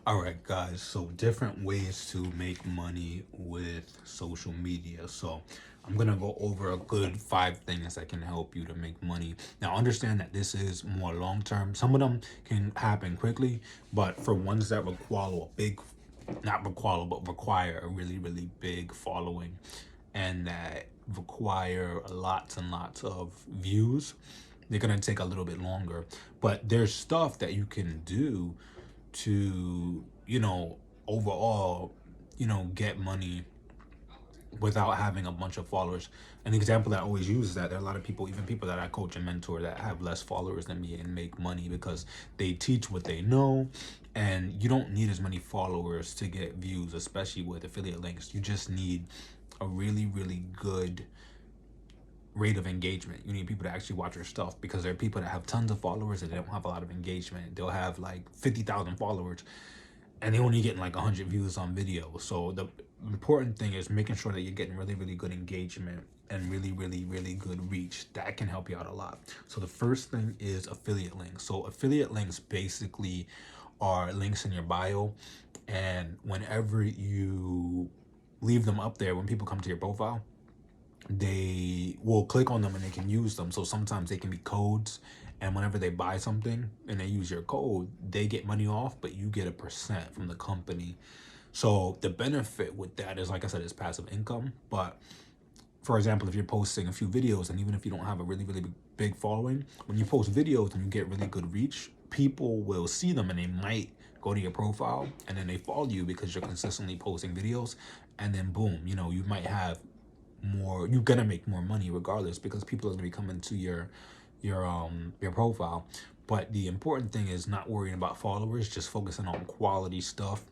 All right, guys. So different ways to make money with social media. So I'm gonna go over a good 5 things that can help you to make money. Now, understand that this is more long term. Some of them can happen quickly, but for ones that require a big, not require, but require a really, really big following, and that require lots and lots of views, they're gonna take a little bit longer. But there's stuff that you can do to, overall, get money without having a bunch of followers. An example that I always use is that there are a lot of people, even people that I coach and mentor, that have less followers than me and make money because they teach what they know. And you don't need as many followers to get views, especially with affiliate links. You just need a really, really good rate of engagement. You need people to actually watch your stuff, because there are people that have tons of followers and they don't have a lot of engagement. They'll have like 50,000 followers and they only getting like 100 views on video. So the important thing is making sure that you're getting really, really good engagement and really, really, really good reach. That can help you out a lot. So the first thing is affiliate links. So affiliate links basically are links in your bio, and whenever you leave them up there, when people come to your profile, they will click on them and they can use them. So sometimes they can be codes, and whenever they buy something and they use your code, they get money off, but you get a percent from the company. So the benefit with that is, like I said, it's passive income. But for example, if you're posting a few videos, and even if you don't have a really, really big following, when you post videos and you get really good reach, people will see them and they might go to your profile and then they follow you because you're consistently posting videos. And then boom, you might have more, you're gonna make more money regardless, because people are gonna be coming to your profile. But the important thing is not worrying about followers, just focusing on quality stuff.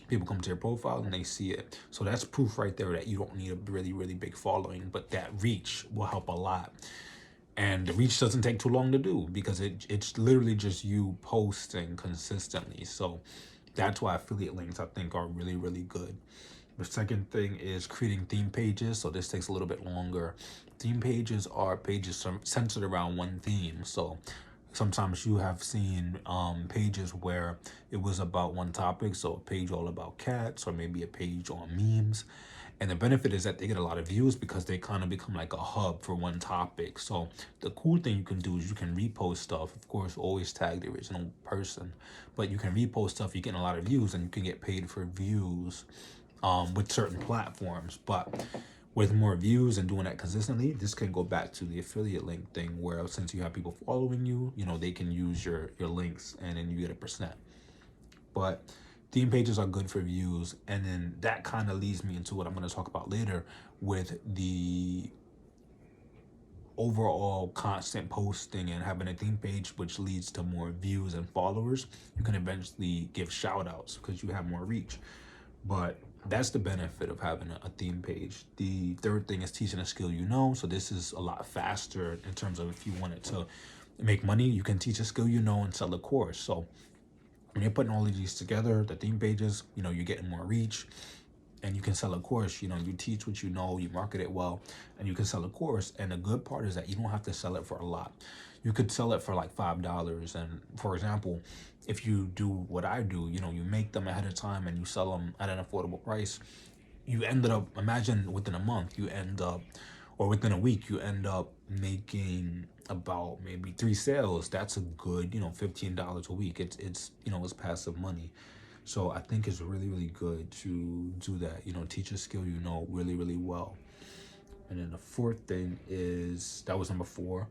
People come to your profile and they see it. So that's proof right there that you don't need a really, really big following, but that reach will help a lot. And the reach doesn't take too long to do, because it's literally just you posting consistently. So that's why affiliate links, I think, are really, really good. The second thing is creating theme pages. So this takes a little bit longer. Theme pages are pages centered around one theme. So sometimes you have seen pages where it was about one topic. So a page all about cats, or maybe a page on memes. And the benefit is that they get a lot of views because they kind of become like a hub for one topic. So the cool thing you can do is you can repost stuff. Of course, always tag the original person, but you can repost stuff. You're getting a lot of views, and you can get paid for views with certain platforms. But with more views and doing that consistently, this can go back to the affiliate link thing, where since you have people following you, they can use your links and then you get a percent. But theme pages are good for views. And then that kind of leads me into what I'm going to talk about later with the overall constant posting and having a theme page, which leads to more views and followers. You can eventually give shout outs because you have more reach. But that's the benefit of having a theme page. The third thing is teaching a skill you know. So this is a lot faster in terms of, if you wanted to make money, you can teach a skill you know and sell a course. So when you're putting all of these together, the theme pages, you're getting more reach, and you can sell a course. You teach what you know, you market it well, and you can sell a course. And the good part is that you don't have to sell it for a lot. You could sell it for like $5. And for example, if you do what I do, you make them ahead of time and you sell them at an affordable price, you ended up, imagine within a month, you end up, or within a week, you end up making about maybe 3 sales. That's a good, $15 a week. It's passive money. So I think it's really, really good to do that, teach a skill really, really well. And then the fourth thing is, that was number 4,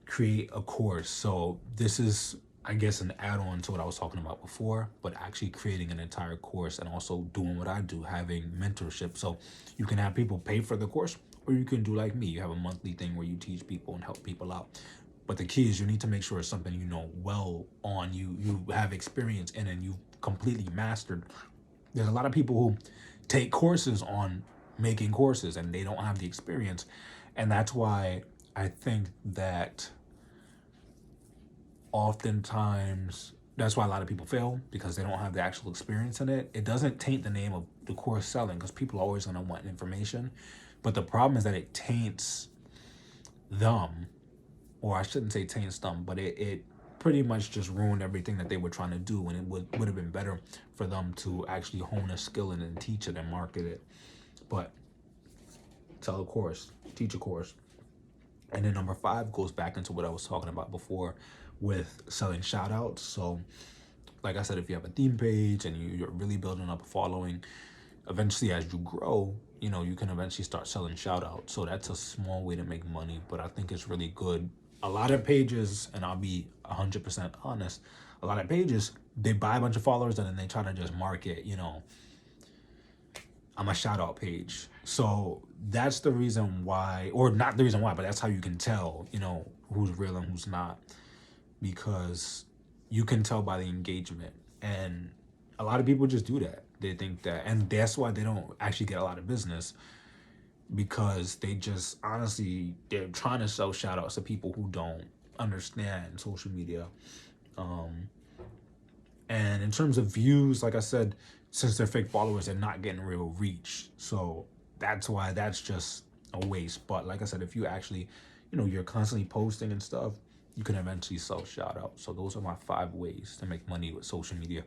create a course. So this is, I guess, an add-on to what I was talking about before, but actually creating an entire course and also doing what I do, having mentorship. So you can have people pay for the course, or you can do like me. You have a monthly thing where you teach people and help people out. But the key is you need to make sure it's something well on, you have experience in, and you've completely mastered. There's a lot of people who take courses on making courses and they don't have the experience. And that's why I think that oftentimes that's why a lot of people fail, because they don't have the actual experience in it. It doesn't taint the name of the course selling, because people are always going to want information. But the problem is that it taints them, or I shouldn't say taints them, but it pretty much just ruined everything that they were trying to do, and it would have been better for them to actually hone a skill and then teach it and market it. But tell a course, teach a course. And then number 5 goes back into what I was talking about before with selling shout outs. So like I said, if you have a theme page and you're really building up a following, eventually as you grow, you can eventually start selling shout outs. So that's a small way to make money, but I think it's really good. A lot of pages, and I'll be 100% honest, a lot of pages, they buy a bunch of followers and then they try to just market, I'm a shout out page. So that's the reason why, or not the reason why, but that's how you can tell, who's real and who's not, because you can tell by the engagement. And a lot of people just do that. They think that, and that's why they don't actually get a lot of business, because they just honestly, they're trying to sell shout outs to people who don't understand social media. And in terms of views, like I said, since they're fake followers, they're not getting real reach. So that's why that's just a waste. But like I said, if you actually, you're constantly posting and stuff, you can eventually sell shout outs. So those are my 5 ways to make money with social media.